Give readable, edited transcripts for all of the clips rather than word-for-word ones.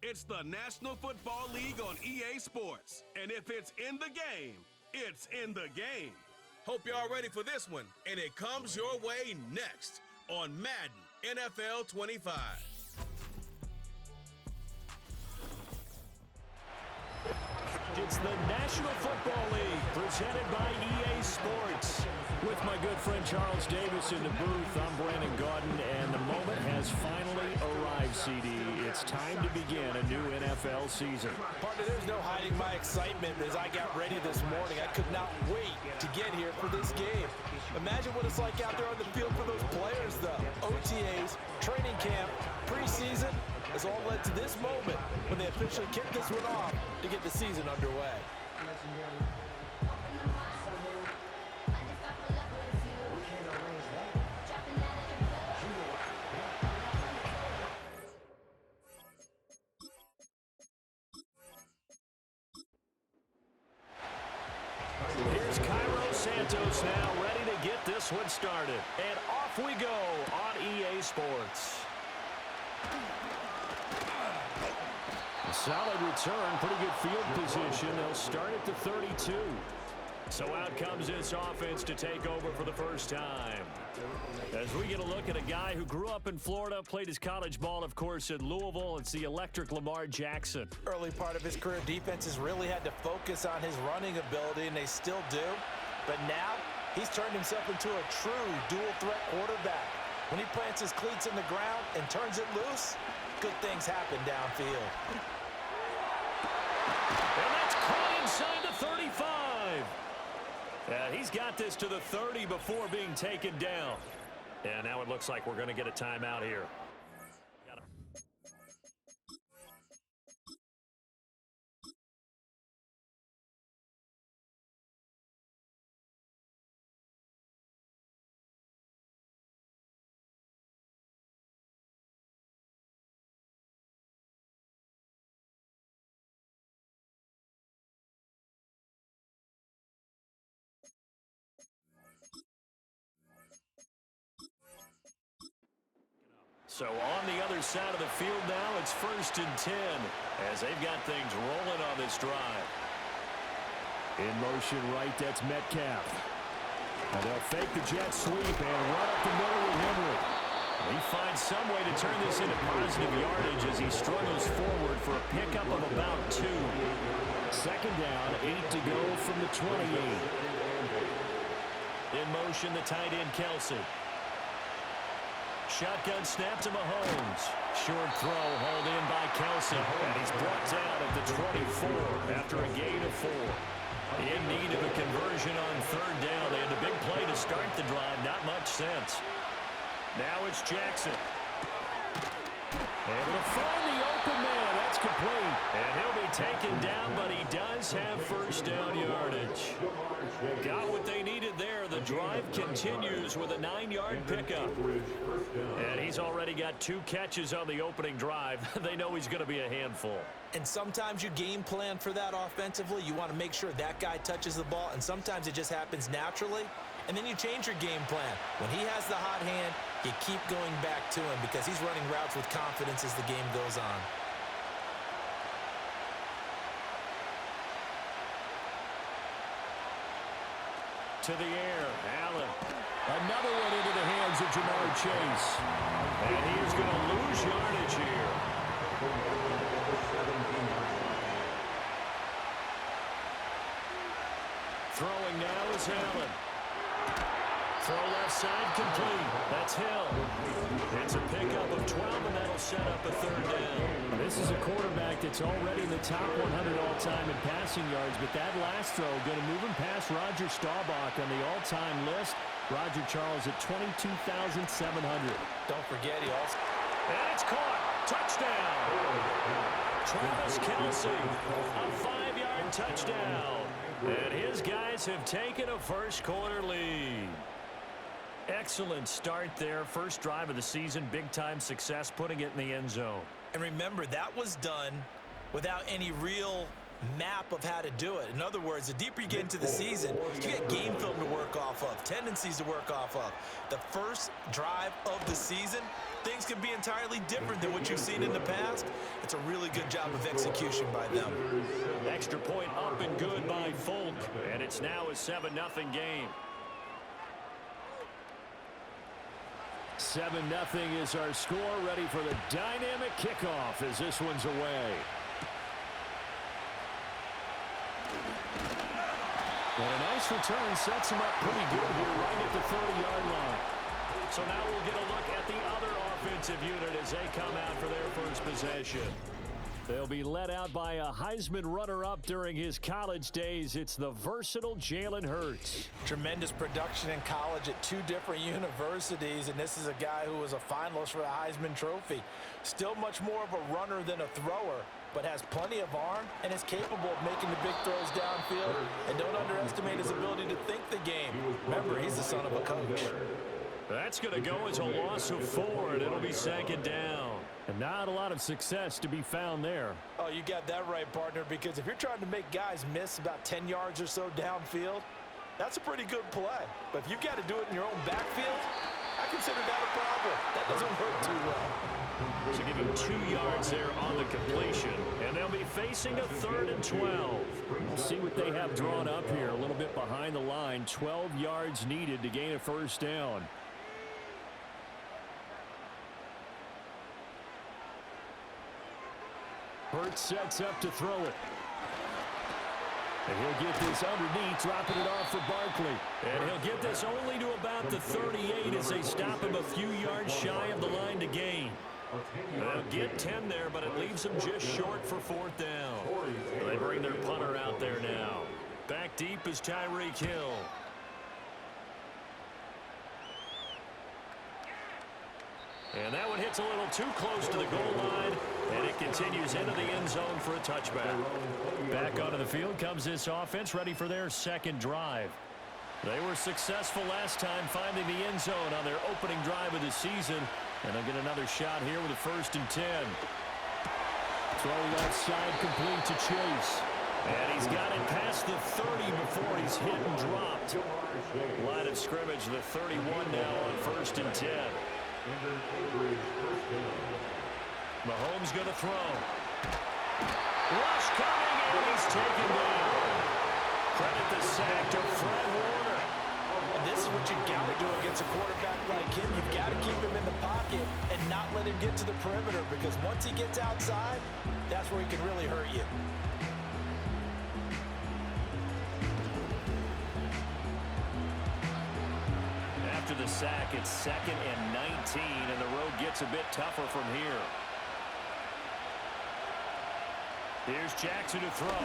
It's the National Football League on EA Sports. And if it's in the game, it's in the game. Hope y'all ready for this one. And it comes your way next on Madden NFL 25. It's the National Football League presented by EA Sports. With my good friend Charles Davis in the booth, I'm Brandon Gaudin, and the moment has finally arrived, CD. It's time to begin a new NFL season. Partner, there's no hiding my excitement as I got ready this morning. I could not wait to get here for this game. Imagine what it's like out there on the field for those players, though. OTAs, training camp, preseason has all led to this moment when they officially kick this one off to get the season underway. Here's Cairo Santos now ready to get this one started. And off we go on EA Sports. A solid return, pretty good field position. They'll start at the 32. So out comes this offense to take over for the first time. As we get a look at a guy who grew up in Florida, played his college ball, of course, in Louisville. It's the electric Lamar Jackson. Early part of his career, defenses really had to focus on his running ability, and they still do. But now, he's turned himself into a true dual-threat quarterback. When he plants his cleats in the ground and turns it loose, good things happen downfield. And that's caught inside the 35. He's got this to the 30 before being taken down. And now it looks like we're going to get a timeout here. So on the other side of the field now, it's 1st and 10 as they've got things rolling on this drive. In motion right, that's Metcalf. And they'll fake the jet sweep and run up the middle with Henry. He finds some way to turn this into positive yardage as he struggles forward for a pickup of about 2. Second down, 8 to go from the 28. In motion, the tight end, Kelsey. Shotgun snap to Mahomes. Short throw hauled in by Kelsey. And he's brought down at the 24 after a gain of 4. In need of a conversion on 3rd down. They had a big play to start the drive. Not much sense. Now it's Jackson. Able to find the open man. That's complete. And he'll be taken down, but he does have 1st down yardage. Got what they needed there. The drive continues with a 9-yard pickup. And he's already got 2 catches on the opening drive. They know he's going to be a handful. And sometimes you game plan for that offensively. You want to make sure that guy touches the ball, and sometimes it just happens naturally. And then you change your game plan. When he has the hot hand, you keep going back to him because he's running routes with confidence as the game goes on. To the air, Allen. Another one into the hands of Jamar Chase. And he is going to lose yardage here. Throwing now is Allen. Throw left side complete. That's Hill. It's a pickup of 12, and that'll set up a 3rd down. This is a quarterback that's already in the top 100 all-time in passing yards, but that last throw going to move him past Roger Staubach on the all-time list. Roger Charles at 22,700. Don't forget, he also... And it's caught. Touchdown. Travis Kelce, a 5-yard touchdown. And his guys have taken a first-quarter lead. Excellent start there. First drive of the season. Big-time success, putting it in the end zone. And remember, that was done without any real map of how to do it. In other words, the deeper you get into the season, you get game film to work off of, tendencies to work off of. The first drive of the season, things can be entirely different than what you've seen in the past. It's a really good job of execution by them. Extra point up and good by Folk, and it's now a 7-0 game. 7-0 is our score, ready for the dynamic kickoff as this one's away. And a nice return sets him up pretty good here right at the 30-yard line. So now we'll get a look at the other offensive unit as they come out for their first possession. They'll be led out by a Heisman runner-up during his college days. It's the versatile Jalen Hurts. Tremendous production in college at 2 different universities, and this is a guy who was a finalist for the Heisman Trophy. Still much more of a runner than a thrower, but has plenty of arm and is capable of making the big throws downfield. And don't underestimate his ability to think the game. Remember, he's the son of a coach. That's going to go as a loss of 4, and it'll be 2nd down. And not a lot of success to be found there. Oh, you got that right, partner, because if you're trying to make guys miss about 10 yards or so downfield, that's a pretty good play. But if you've got to do it in your own backfield, I consider that a problem. That doesn't work too well. So give him 2 yards there on the completion, and they'll be facing a 3rd and 12. We'll see what they have drawn up here, a little bit behind the line. 12 yards needed to gain a 1st down. Hurts sets up to throw it. And he'll get this underneath, dropping it off for Barkley. And he'll get this only to about the 38 as they stop him a few yards shy of the line to gain. They'll get 10 there, but it leaves them just short for 4th down. They bring their punter out there now. Back deep is Tyreek Hill. And that one hits a little too close to the goal line, and it continues into the end zone for a touchback. Back onto the field comes this offense, ready for their 2nd drive. They were successful last time finding the end zone on their opening drive of the season, and they'll get another shot here with a 1st and 10. Throw left side complete to Chase. And he's got it past the 30 before he's hit and dropped. Line of scrimmage, the 31 now on 1st and 10. Mahomes going to throw. Rush coming, and he's taken down. Credit the sack to Fred Warner. And this is what you got to do against a quarterback like him. You've got to keep him in the pocket and not let him get to the perimeter, because once he gets outside, that's where he can really hurt you. After the sack, it's 2nd and 19, and the road gets a bit tougher from here. Here's Jackson to throw.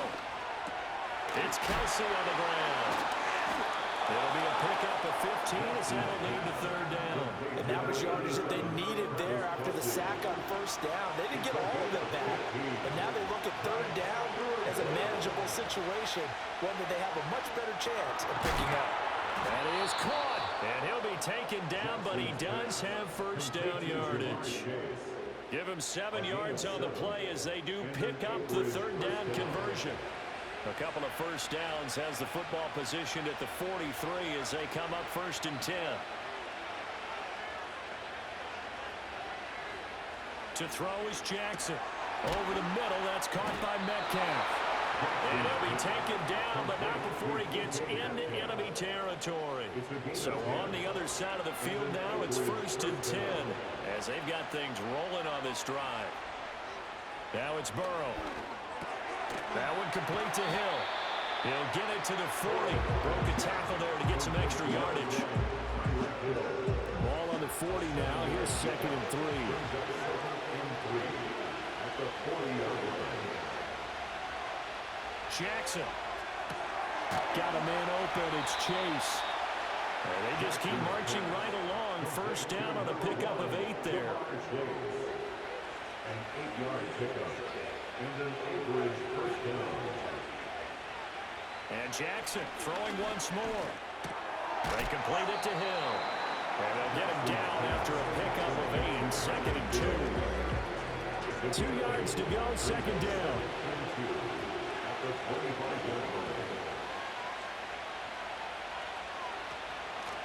It's Kelsey on the ground. It'll be a pickup of 15 as that'll lead to 3rd down. And that was yardage that they needed there after the sack on 1st down. They didn't get all of it back, but now they look at 3rd down as a manageable situation, one that they have a much better chance of picking up. That is caught, and he'll be taken down, but he does have 1st down yardage. Give him 7 yards on the play as they do pick up the 3rd down conversion. A couple of 1st downs, has the football positioned at the 43 as they come up 1st and 10. To throw is Jackson. Over the middle, that's caught by Metcalf. And he'll be taken down, but not before he gets into enemy territory. So on the other side of the field now, it's 1st and 10 as they've got things rolling on this drive. Now it's Burrow. That one complete to Hill. He'll get it to the 40. Broke a tackle there to get some extra yardage. Ball on the 40 now. Here's 2nd and 3. Jackson. Got a man open. It's Chase. And they just keep marching right along. 1st down on a pickup of 8 there. An 8-yard pickup. And an 8-bridge 1st down. And Jackson throwing once more. They complete it to Hill. And they'll get him down after a pickup of 8. 2nd and 2. 2 yards to go. 2nd down. the 25-yard line.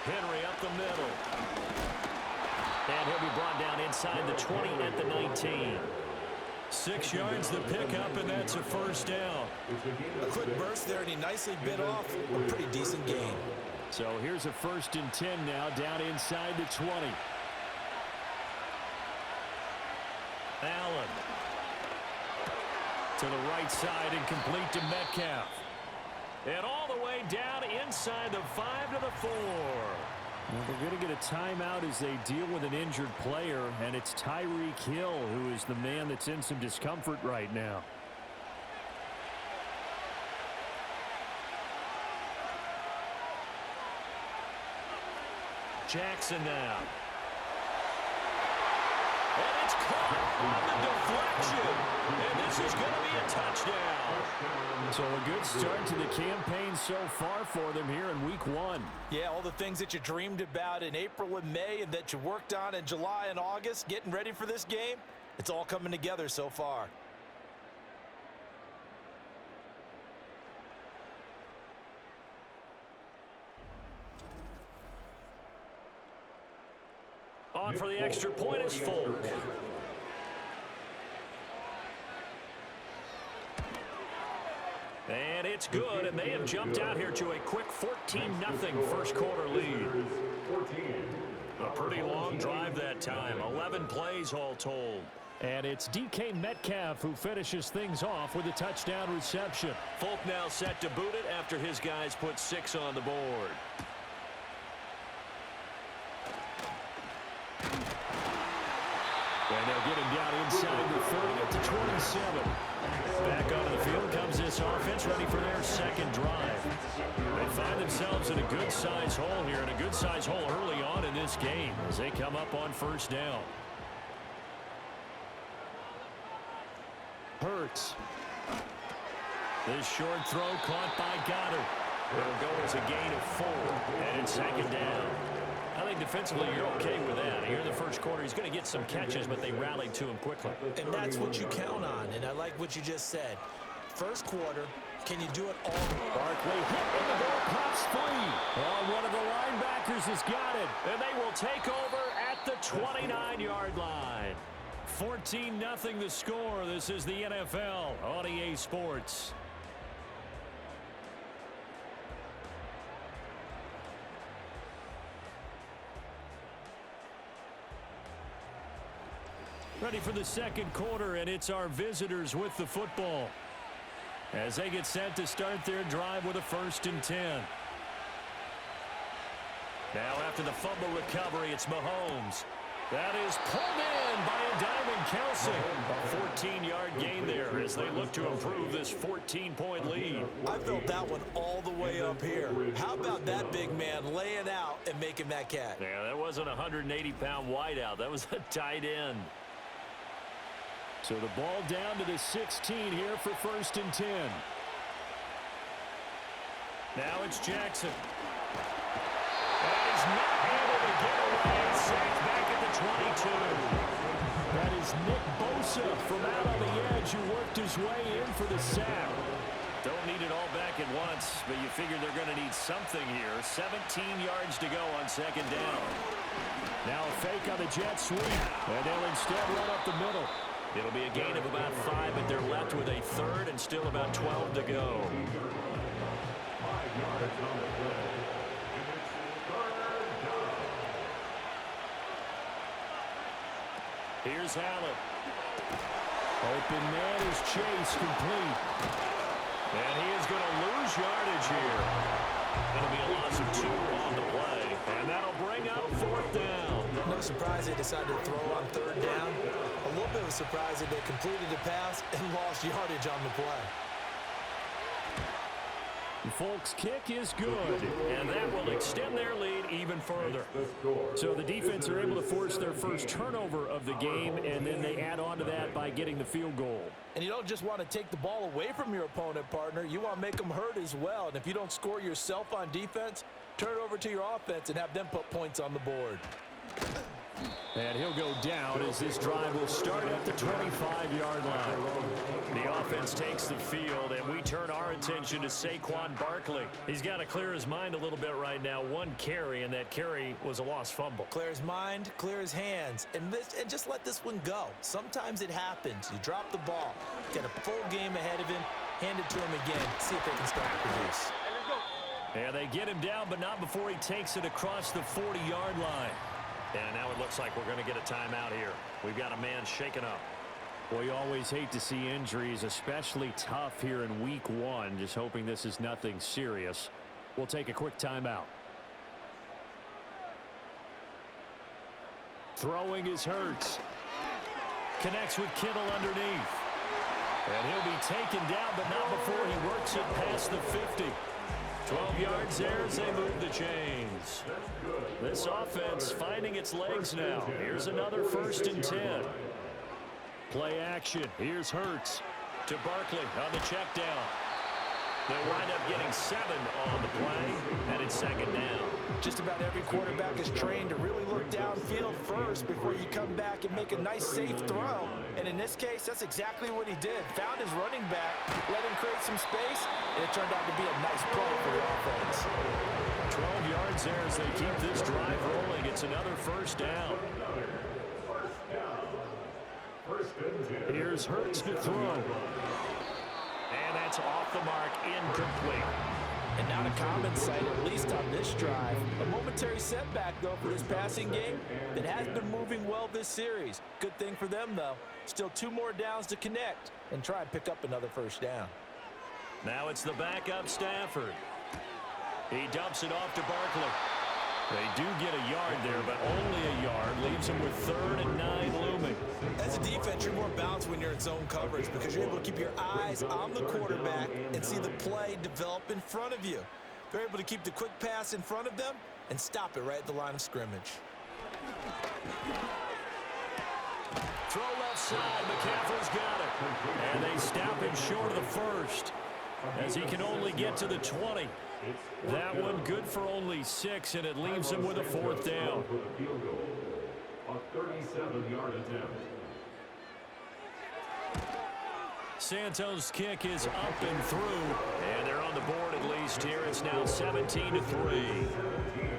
Henry up the middle. And he'll be brought down inside the 20 at the 19. 6 yards the pickup, and that's a first down. A quick burst there, and he nicely bit off a pretty decent gain. So here's a 1st and 10 now, down inside the 20. Allen. To the right side and complete to Metcalf. And all the way down inside the 5 to the 4. Well, they're going to get a timeout as they deal with an injured player, and it's Tyreek Hill who is the man that's in some discomfort right now. Jackson now. And it's caught on the deflection. And this is going to be a touchdown. So a good start to the campaign so far for them here in week 1. Yeah, all the things that you dreamed about in April and May and that you worked on in July and August, getting ready for this game, it's all coming together so far. On for the extra point is Folk. And it's good, and they have jumped out here to a quick 14-0 first quarter lead. A pretty long drive that time, 11 plays all told. And it's DK Metcalf who finishes things off with a touchdown reception. Folk now set to boot it after his guys put 6 on the board. And they'll get him down inside the 30 at the 27. Back onto the field comes this offense, ready for their second drive. They find themselves in a good-sized hole here, and a good-sized hole early on in this game as they come up on first down. Hurts. This short throw caught by Goddard. It'll go as a gain of 4, and it's second down. I think defensively you're okay with that. Here in the first quarter, he's going to get some catches, but they rallied to him quickly. And that's what you count on, and I like what you just said. First quarter, can you do it all? Barkley hit, and the ball pops free. Oh, one of the linebackers has got it, and they will take over at the 29-yard line. 14-0 the score. This is the NFL on EA Sports. Ready for the second quarter, and it's our visitors with the football as they get set to start their drive with a 1st and 10. Now after the fumble recovery, it's Mahomes. That is pulled in by a diving Kelsey. A 14-yard gain there as they look to improve this 14-point lead. I felt that one all the way up here. How about that big man laying out and making that catch? Yeah, that wasn't a 180-pound wideout. That was a tight end. So the ball down to the 16 here for 1st and 10. Now it's Jackson. And he's not able to get away. Sacked back at the 22. That is Nick Bosa from out on the edge who worked his way in for the sack. Don't need it all back at once, but you figure they're going to need something here. 17 yards to go on second down. Now a fake on the jet sweep, and they'll instead run up the middle. It'll be a gain of about 5, but they're left with a 3rd and still about 12 to go. 5 yards on the play. And it's 3rd down. Here's Allen. Open man is Chase, complete. And he is going to lose yardage here. That'll be a loss of 2 on the play. And that'll bring up 4th down. No surprise they decided to throw on 3rd down. A little bit of a surprise that they completed the pass and lost yardage on the play. Folks' kick is good, and that will extend their lead even further. So the defense are able to force their first turnover of the game, and then they add on to that by getting the field goal. And you don't just want to take the ball away from your opponent, partner. You want to make them hurt as well. And if you don't score yourself on defense, turn it over to your offense and have them put points on the board. And he'll go down as this drive will start at the 25-yard line. The offense offense takes the field, and we turn our attention to Saquon Barkley. He's got to clear his mind a little bit right now. One carry, and that carry was a lost fumble. Clear his mind, clear his hands, and just let this one go. Sometimes it happens. You drop the ball, get a full game ahead of him, hand it to him again, see if they can start to produce. And they get him down, but not before he takes it across the 40-yard line. And now it looks like we're going to get a timeout here. We've got a man shaken up. Well, you always hate to see injuries, especially tough here in week one. Just hoping this is nothing serious. We'll take a quick timeout. Throwing is Hurts. Connects with Kittle underneath. And he'll be taken down, but not before he works it past the 50. 12 yards there as they move the chains. This offense finding its legs now. Here's another 1st and 10. Play action. Here's Hurts to Barkley on the check down. They wind up getting 7 on the play, and it's 2nd down. Just about every quarterback is trained to really look downfield first before you come back and make a nice, safe throw. And in this case, that's exactly what he did. Found his running back, let him create some space, and it turned out to be a nice play for the offense. 12 yards there as they keep this drive rolling. It's another 1st down. Here's Hurts to throw. And that's off the mark, incomplete. And not a common sight, at least on this drive. A momentary setback, though, for this passing game that has been moving well this series. Good thing for them, though. Still 2 more downs to connect and try and pick up another 1st down. Now it's the backup Stafford. He dumps it off to Barkley. They do get a yard there, but only a yard. Leaves them with 3rd and 9 looming. As a defense, you're more balanced when you're in zone coverage because you're able to keep your eyes on the quarterback and see the play develop in front of you. They're able to keep the quick pass in front of them and stop it right at the line of scrimmage. Throw left side. McCaffrey's got it. And they stop him short of the 1st as he can only get to the 20. That one good for only 6, and it leaves him with a 4th down. A 37-yard attempt. Santos' kick is up and through, and they're on the board at least here. It's now 17-3.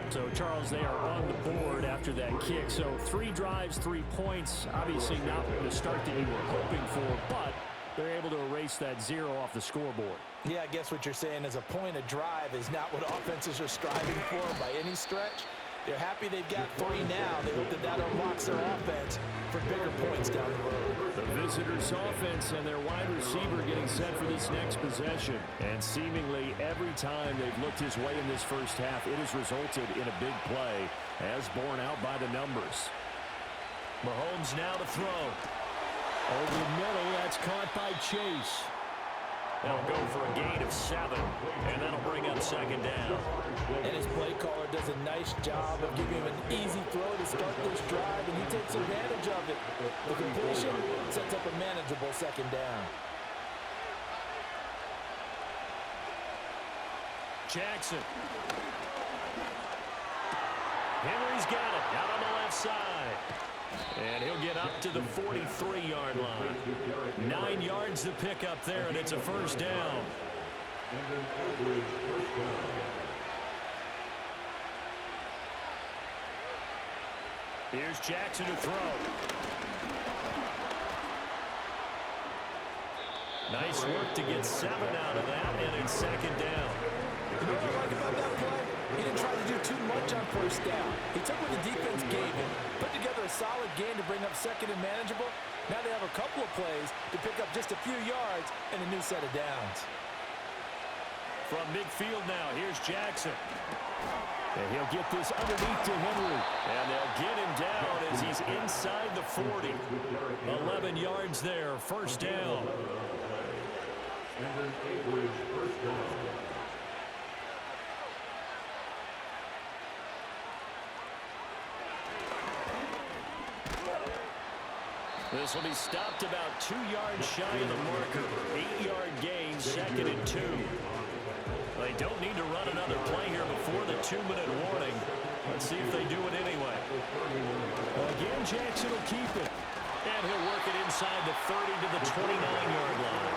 So, Charles, they are on the board after that kick. So, 3 drives, 3 points. Obviously not the start that you were hoping for, but they're able to erase that 0 off the scoreboard. Yeah, I guess what you're saying is a point of drive is not what offenses are striving for by any stretch. They're happy they've got 3 now. They hope that unlocks their offense for bigger points down the road. The visitors' offense and their wide receiver getting set for this next possession. And seemingly every time they've looked his way in this first half, it has resulted in a big play, as borne out by the numbers. Mahomes now to throw. Over the middle, that's caught by Chase. They'll go for a gain of 7, and that'll bring up 2nd down. And his play caller does a nice job of giving him an easy throw to start this drive, and he takes advantage of it. The completion sets up a manageable 2nd down. Jackson. Henry's got it out on the left side. And he'll get up to the 43-yard line. 9 yards to pick up there, and it's a 1st down. Here's Jackson to throw. Nice work to get 7 out of that, and it's 2nd down. You know what I like about that play? He didn't try to do too much on 1st down. He took what the defense gave him, put together a solid game to bring up 2nd and manageable. Now they have a couple of plays to pick up just a few yards and a new set of downs. From midfield now, here's Jackson. And he'll get this underneath to Henry. And they'll get him down as he's inside the 40. 11 yards there, 1st down. This will be stopped about 2 yards shy of the marker. 8-yard gain, 2nd and 2. They don't need to run another play here before the 2-minute warning. Let's see if they do it anyway. Again, Jackson will keep it. And he'll work it inside the 30 to the 29-yard line.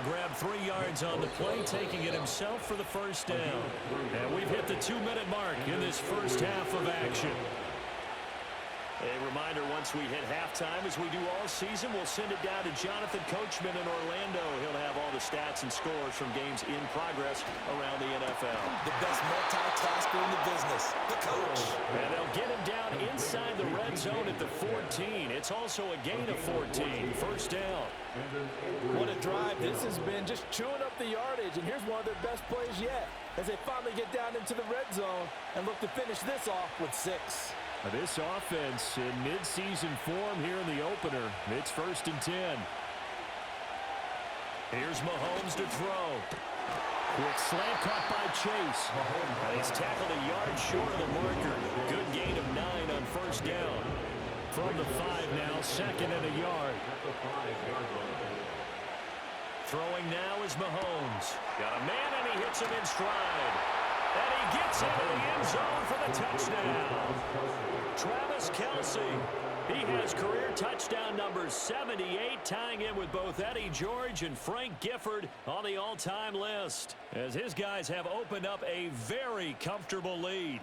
grab 3 yards on the play, taking it himself for the first down. And we've hit the 2-minute mark in this first half of action. A reminder, once we hit halftime, as we do all season, we'll send it down to Jonathan Coachman in Orlando. He'll have all the stats and scores from games in progress around the NFL. The best multitasker in the business, the coach. And they'll get him down inside the red zone at the 14. It's also a gain of 14. First down. What a drive this has been, just chewing up the yardage. And here's one of their best plays yet, as they finally get down into the red zone and look to finish this off with 6. This offense in midseason form here in the opener. It's 1st and 10. Here's Mahomes to throw. Quick slant caught by Chase. And he's tackled a yard short of the marker. Good gain of 9 on first down. From the 5 now, 2nd and a yard. Throwing now is Mahomes. Got a man and he hits him in stride. And he gets into the end zone for the touchdown. Travis Kelce. He has career touchdown number 78, tying in with both Eddie George and Frank Gifford on the all-time list, as his guys have opened up a very comfortable lead.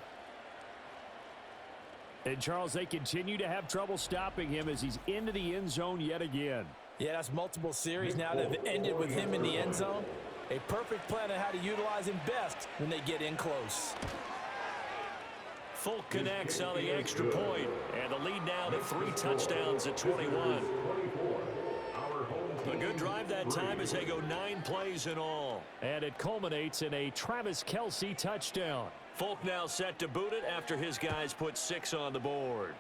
And, Charles, they continue to have trouble stopping him as he's into the end zone yet again. Yeah, that's multiple series now that have ended with him in the end zone. A perfect plan on how to utilize him best when they get in close. Fulk connects on the extra point, and the lead now to 3 touchdowns at 21. A good drive that time as they go 9 plays in all. And it culminates in a Travis Kelce touchdown. Fulk now set to boot it after his guys put 6 on the board.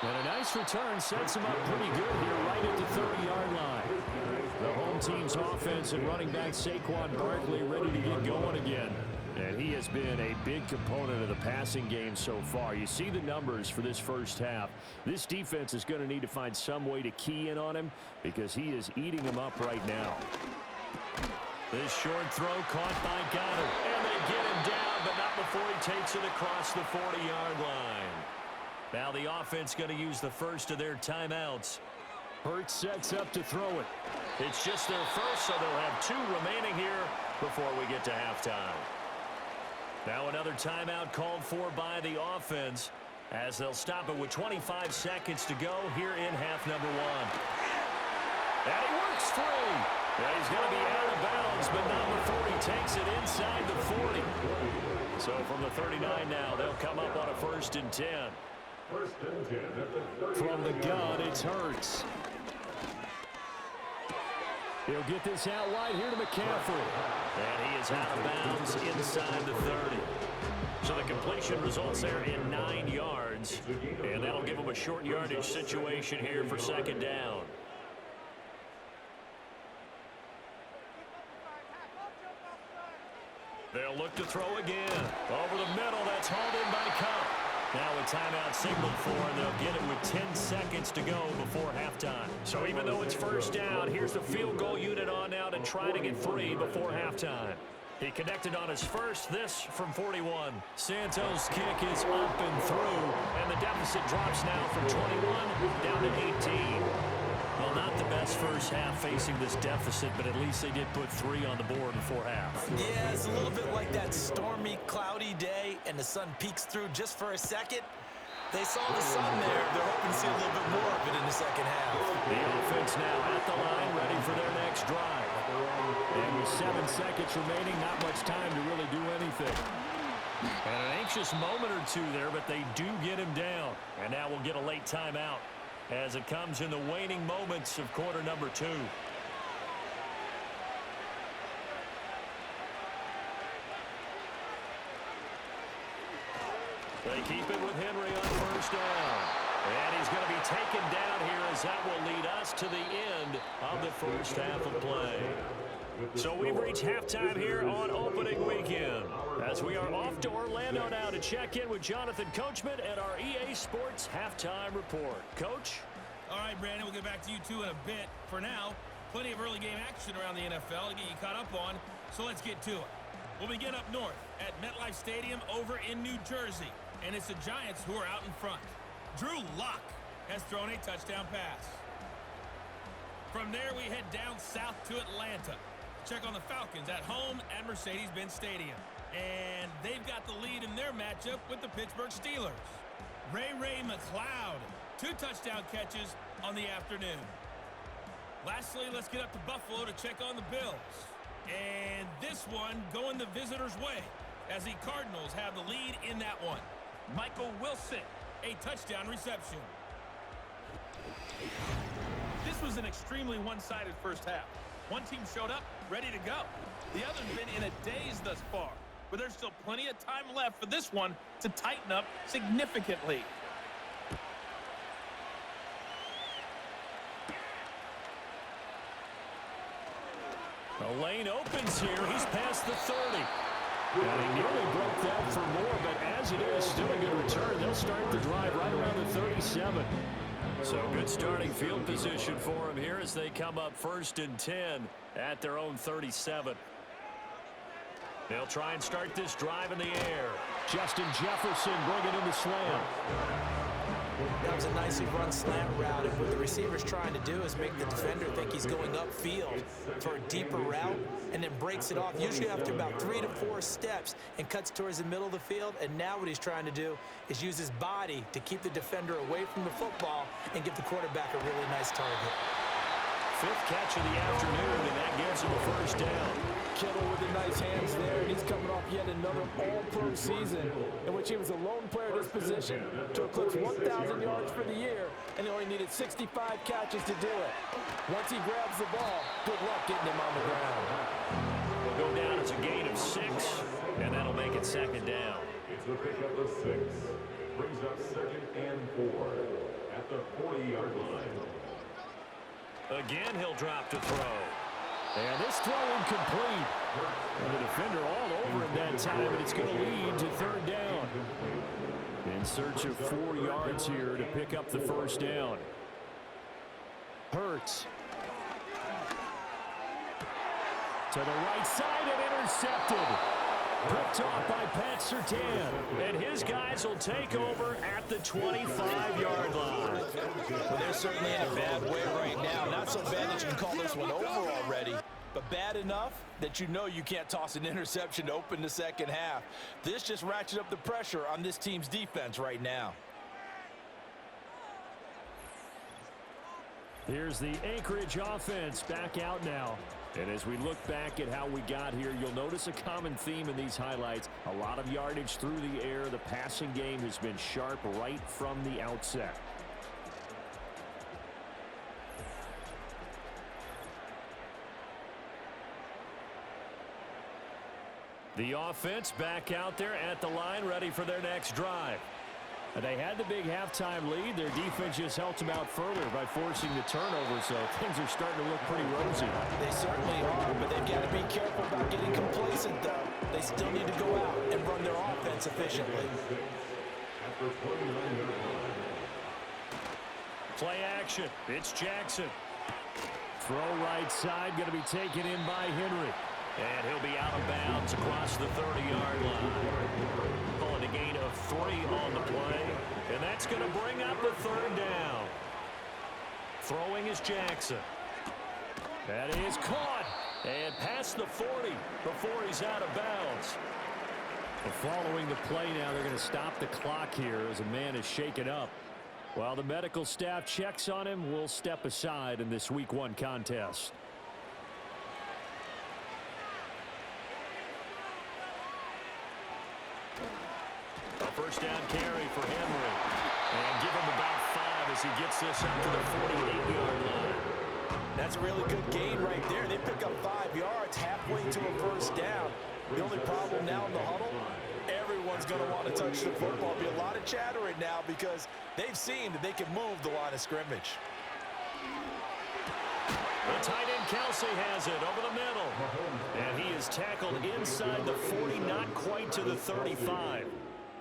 And a nice return sets him up pretty good here right at the 30-yard line. The home team's offense and running back Saquon Barkley ready to get going again. And he has been a big component of the passing game so far. You see the numbers for this first half. This defense is going to need to find some way to key in on him because he is eating them up right now. This short throw caught by Goddard. And they get him down, but not before he takes it across the 40-yard line. Now the offense going to use the first of their timeouts. Hurts sets up to throw it. It's just their first, so they'll have 2 remaining here before we get to halftime. Now another timeout called for by the offense as they'll stop it with 25 seconds to go here in half number 1. And he works free. And he's going to be out of bounds, but not before he takes it inside the 40. So from the 39 now, they'll come up on a 1st and 10. From the gun, it's Hurts. He'll get this out wide here to McCaffrey. And he is out of bounds inside the 30. So the completion results there in 9 yards. And that'll give him a short yardage situation here for 2nd down. They'll look to throw again. Over the middle, that's hauled in by Cup. Now a timeout signaled for, and they'll get it with 10 seconds to go before halftime. So even though it's first down, here's the field goal unit on now to try to get 3 before halftime. He connected on his first, this from 41. Santos' kick is up and through, and the deficit drops now from 21 down to 18. Well, not the best first half facing this deficit, but at least they did put 3 on the board before half. Yeah, it's a little bit like that stormy, cloudy day, and the sun peeks through just for a second. They saw the sun there. They're hoping to see a little bit more of it in the second half. The offense now at the line, ready for their next drive. And with 7 seconds remaining, not much time to really do anything. And an anxious moment or 2 there, but they do get him down. And now we'll get a late timeout as it comes in the waning moments of quarter number 2. They keep it with Henry on first down. And he's going to be taken down here as that will lead us to the end of the first half of play. So we've reached halftime here on opening weekend as we are off to Orlando now to check in with Jonathan Coachman and our EA Sports halftime report. Coach? All right, Brandon, we'll get back to you two in a bit. For now, plenty of early game action around the NFL to get you caught up on, so let's get to it. We'll begin up north at MetLife Stadium over in New Jersey, and it's the Giants who are out in front. Drew Lock has thrown a touchdown pass. From there, we head down south to Atlanta. Check on the Falcons at home at Mercedes-Benz Stadium. And they've got the lead in their matchup with the Pittsburgh Steelers. Ray McCloud, 2 touchdown catches on the afternoon. Lastly, let's get up to Buffalo to check on the Bills. And this one going the visitors' way as the Cardinals have the lead in that one. Michael Wilson, a touchdown reception. This was an extremely one-sided first half. One team showed up, ready to go. The other's been in a daze thus far, but there's still plenty of time left for this one to tighten up significantly. The lane opens here. He's past the 30. And he nearly broke that for more, but as it is, still a good return. They'll start the drive right around the 37. So good starting field position for him here as they come up 1st and 10 at their own 37. They'll try and start this drive in the air. Justin Jefferson bringing in the slam. That was a nicely run slant route, and what the receiver's trying to do is make the defender think he's going upfield for a deeper route, and then breaks it off, usually after about 3 to 4 steps, and cuts towards the middle of the field. And now what he's trying to do is use his body to keep the defender away from the football and give the quarterback a really nice target. 5th catch of the afternoon, and that gives him a 1st down. Kittle with the nice hands there, and he's coming off yet another all-pro season in which he was a lone player at his position to eclipse 1,000 yards for the year, and he only needed 65 catches to do it. Once he grabs the ball, good luck getting him on the ground. Will go down as a gain of 6, and that'll make it 2nd down. It's the pickup of 6. Brings up 2nd and 4 at the 40-yard line. Again, he'll drop to throw. And this throw incomplete. And the defender all over him that time, and it's going to lead to 3rd down. In search of 4 yards here to pick up the 1st down. Hurts. To the right side and intercepted. Picked off by Pat Surtain. And his guys will take over at the 25-yard line. Well, they're certainly in a bad way right now. Not so bad that you can call this one over already, but bad enough that you know you can't toss an interception to open the second half. This just ratchets up the pressure on this team's defense right now. Here's the Anchorage offense back out now. And as we look back at how we got here, you'll notice a common theme in these highlights. A lot of yardage through the air. The passing game has been sharp right from the outset. The offense back out there at the line, ready for their next drive. They had the big halftime lead. Their defense just helped them out further by forcing the turnover, so things are starting to look pretty rosy. They certainly are, but they've got to be careful about getting complacent, though. They still need to go out and run their offense efficiently. Play action. It's Jackson. Throw right side, going to be taken in by Henry. And he'll be out of bounds across the 30-yard line. Pulling a gain of 3 on the play. And that's going to bring up the 3rd down. Throwing is Jackson. That is caught. And past the 40 before he's out of bounds. Following the play now, they're going to stop the clock here as a man is shaken up. While the medical staff checks on him, we'll step aside in this Week 1 contest. A 1st down carry for Henry. And give him about 5 as he gets this up to the 48-yard line. That's a really good gain right there. They pick up 5 yards halfway to a 1st down. The only problem now in the huddle, everyone's going to want to touch the football. There'll be a lot of chatter right now because they've seen that they can move the line of scrimmage. The tight end Kelsey has it over the middle. And he is tackled inside the 40, not quite to the 35.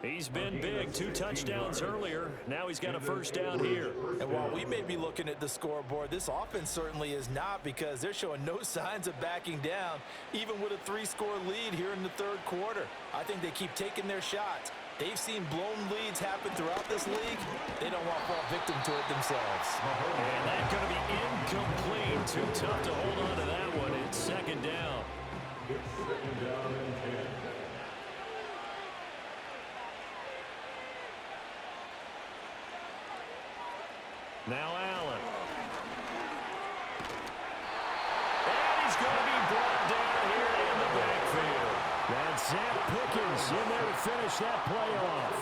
He's been big. 2 touchdowns earlier. Now he's got a 1st down here. And while we may be looking at the scoreboard, this offense certainly is not, because they're showing no signs of backing down, even with a 3-score lead here in the 3rd quarter. I think they keep taking their shots, They've seen blown leads happen throughout this league. They don't want to fall victim to it themselves. And that's going to be incomplete. Too tough to hold on to that one. It's second down. It's second down and 10. Now Allen. And he's going to be brought down here in the backfield. That's Zach Pickens in there to finish that play off.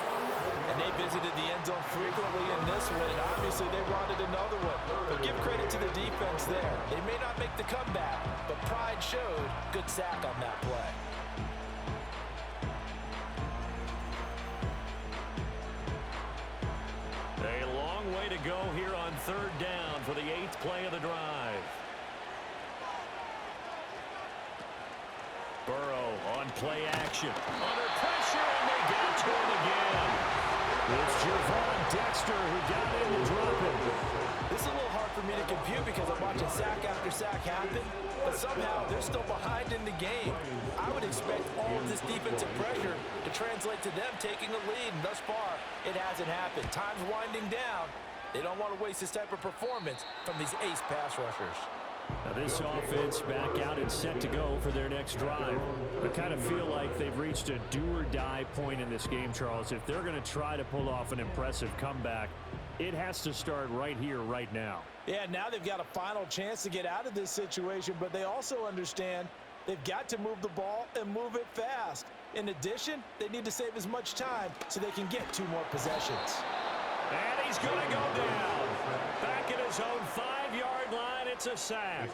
And they visited the end zone frequently in this one, and obviously they wanted another one. But give credit to the defense there. They may not make the comeback, but pride showed. Good sack on that play. A long way to go here on third down for the 8th play of the drive. Burrow on play action. Under pressure, and they got to him again. It's Javon Dexter who got in to drop it. This is a little hard for me to compute because I'm watching sack after sack happen, but somehow they're still behind in the game. I would expect all of this defensive pressure to translate to them taking a lead, and thus far, it hasn't happened. Time's winding down. They don't want to waste this type of performance from these ace pass rushers. Now this offense back out and set to go for their next drive. I kind of feel like they've reached a do-or-die point in this game, Charles. If they're going to try to pull off an impressive comeback, it has to start right here, right now. Yeah, now they've got a final chance to get out of this situation, but they also understand they've got to move the ball and move it fast. In addition, they need to save as much time so they can get 2 more possessions. And he's going to go down. Back at his own 5-yard line, it's a sack.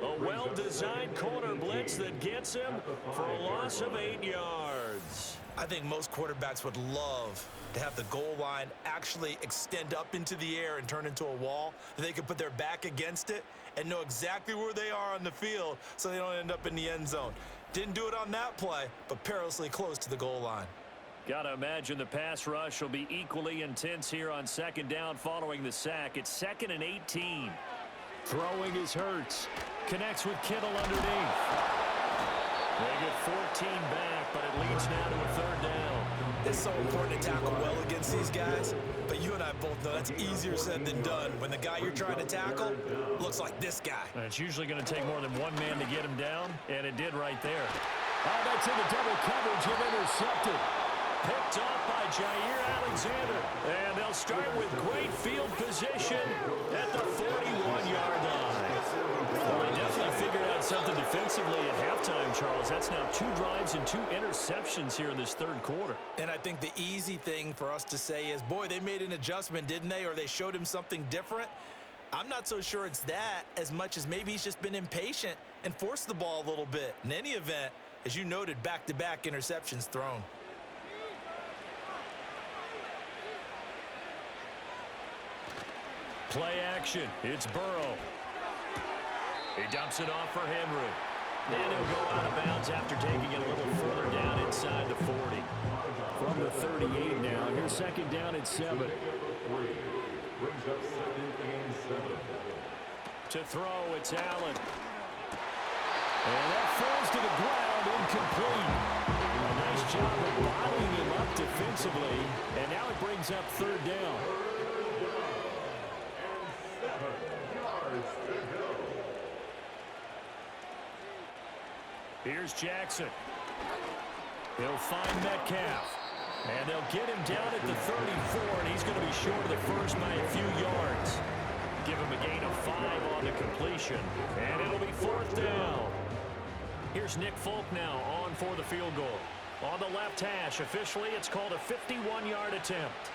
A well-designed corner blitz that gets him for a loss of 8 yards. I think most quarterbacks would love to have the goal line actually extend up into the air and turn into a wall. They can put their back against it and know exactly where they are on the field so they don't end up in the end zone. Didn't do it on that play, but perilously close to the goal line. Got to imagine the pass rush will be equally intense here on second down following the sack. It's 2nd and 18. Throwing is Hurts. Connects with Kittle underneath. They get 14 back, but it leads now to a 3rd down. It's so important to tackle well against these guys, but you and I both know that's easier said than done when the guy you're trying to tackle looks like this guy. And it's usually going to take more than one man to get him down, and it did right there. Oh, that's in the double coverage and intercepted. Picked off by Jair Alexander. And they'll start with great field position at the 41-yard line. Well, they definitely figured out something defensively at halftime, Charles. That's now 2 drives and 2 interceptions here in this 3rd quarter. And I think the easy thing for us to say is, boy, they made an adjustment, didn't they? Or they showed him something different. I'm not so sure it's that as much as maybe he's just been impatient and forced the ball a little bit. In any event, as you noted, back-to-back interceptions thrown. Play action. It's Burrow. He dumps it off for Henry. And he'll go out of bounds after taking it a little further down inside the 40. From the 38 now. Here's second down at 7. Brings up 2nd and 7. To throw, it's Allen. And that falls to the ground, incomplete. A nice job of bottling him up defensively. And now it brings up 3rd down. Here's Jackson. He'll find Metcalf. And they'll get him down at the 34, and he's going to be short of the first by a few yards. Give him a gain of 5 on the completion, and it'll be 4th down. Here's Nick Folk now on for the field goal. On the left hash, officially, it's called a 51-yard attempt.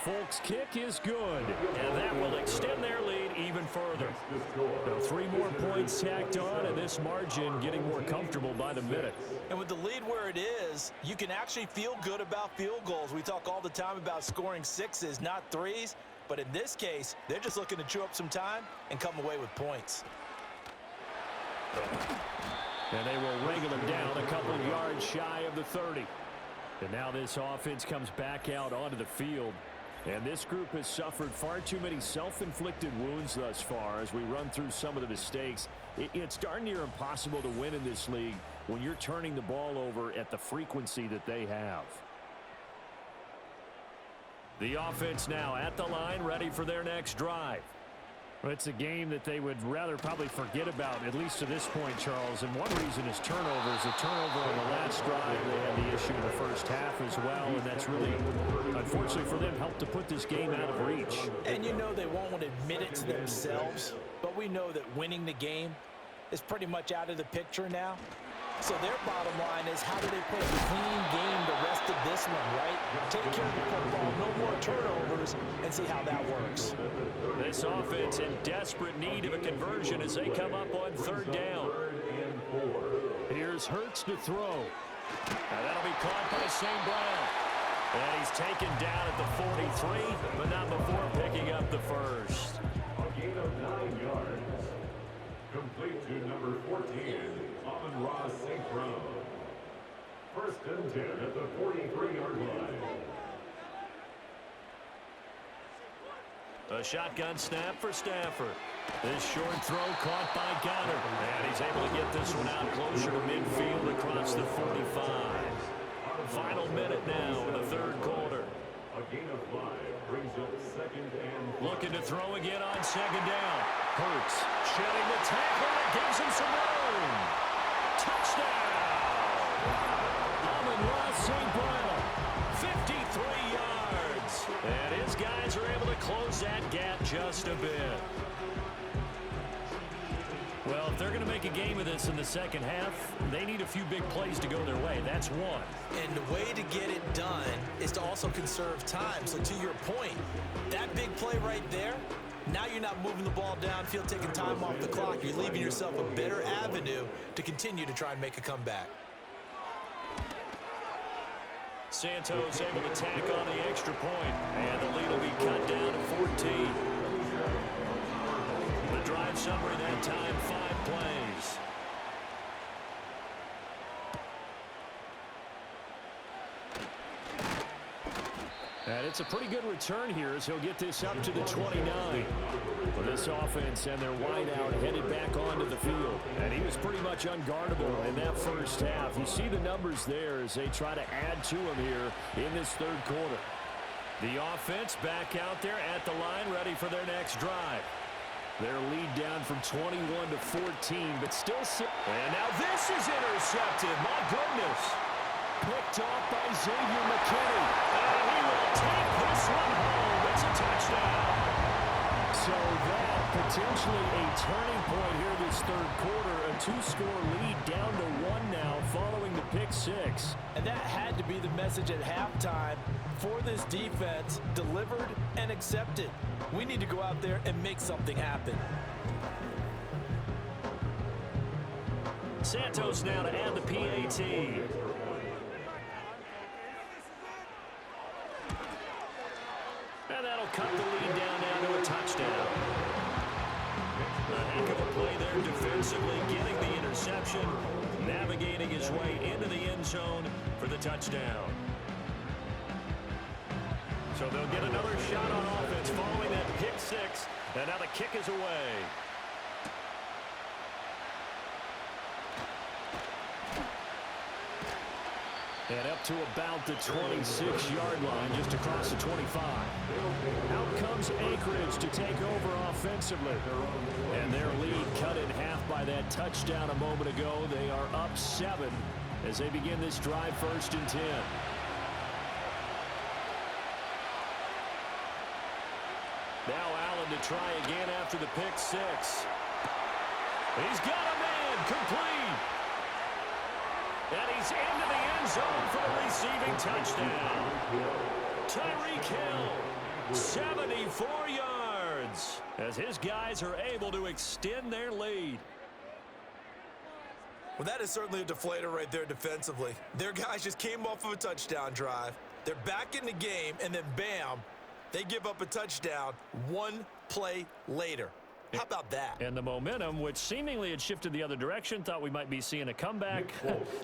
Folk's kick is good, and that will extend their lead even further. Now 3 more points tacked on, and this margin getting more comfortable by the minute. And with the lead where it is, you can actually feel good about field goals. We talk all the time about scoring 6s, not 3s. But in this case, they're just looking to chew up some time and come away with points. And they will wrangle them down a couple of yards shy of the 30. And now this offense comes back out onto the field. And this group has suffered far too many self-inflicted wounds thus far as we run through some of the mistakes. It's darn near impossible to win in this league when you're turning the ball over at the frequency that they have. The offense now at the line, ready for their next drive. It's a game that they would rather probably forget about, at least to this point, Charles. And one reason is turnovers. A turnover on the last drive. They had the issue in the first half as well, and that's really, unfortunately for them, helped to put this game out of reach. And you know they won't admit it to themselves, but we know that winning the game is pretty much out of the picture now. So their bottom line is, how do they play a clean game the rest of this one, right? Take care of the football, no more turnovers, and see how that works. This offense in desperate need of a conversion as they come up on third down. Here's Hurts to throw. Now that'll be caught by St. Brown. And he's taken down at the 43, but not before picking up the first. A gain of 9 yards. Complete to number 14, Amon-Ra St. Brown. First and 10 at the 43-yard line. A shotgun snap for Stafford. This short throw caught by Goddard. And he's able to get this one out closer to midfield across the 45. Final minute now in the third quarter. A gain of 5 brings up second and 5. Looking to throw again on second down. Hurts shedding the tackle that gives him some room. Touchdown! Amon-Ra St. Brown, 53 yards. And his guys are able to close that gap just a bit. Well, if they're going to make a game of this in the second half, they need a few big plays to go their way. That's one. And the way to get it done is to also conserve time. So to your point, that big play right there, now you're not moving the ball downfield, taking time off the clock. You're leaving yourself a better avenue to continue to try and make a comeback. Santos able to tack on the extra point, and the lead will be cut down to 14. The drive summary that time, 5 plays. And it's a pretty good return here as he'll get this up to the 29. For this offense and their wideout headed back onto the field. And he was pretty much unguardable in that first half. You see the numbers there as they try to add to him here in this third quarter. The offense back out there at the line, ready for their next drive. Their lead down from 21 to 14, but still... And now this is intercepted. My goodness. Picked off by Xavier McKinney. And he will take this one home. It's a touchdown. So that potentially a turning point here this third quarter. A 2-score lead down to 1 now following the pick 6. And that had to be the message at halftime for this defense. Delivered and accepted. We need to go out there and make something happen. Santos now to add the PAT. And that'll cut the lead down now to a touchdown. A heck of a play there defensively, getting the interception, navigating his way into the end zone for the touchdown. So they'll get another shot on offense following that pick 6, and now the kick is away. And up to about the 26-yard line, just across the 25. Out comes Anchorage to take over offensively. And their lead cut in half by that touchdown a moment ago. They are up 7 as they begin this drive, 1st and 10. Now Allen to try again after the pick 6. He's got a man, complete. And he's into the end zone for the receiving touchdown. Tyreek Hill, 74 yards, as his guys are able to extend their lead. Well, that is certainly a deflator right there defensively. Their guys just came off of a touchdown drive. They're back in the game, and then bam, they give up a touchdown 1 play later. How about that? And the momentum, which seemingly had shifted the other direction, thought we might be seeing a comeback.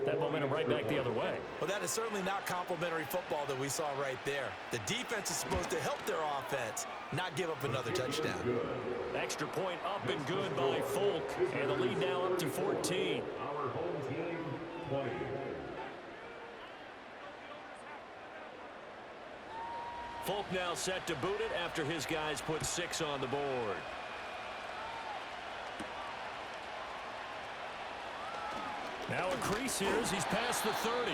That momentum right back the other way. Well, that is certainly not complimentary football that we saw right there. The defense is supposed to help their offense, not give up another touchdown. Extra point up and good by Folk. And the lead now up to 14. Our home team 20. Folk now set to boot it after his guys put 6 on the board. Now a crease here as he's past the 30.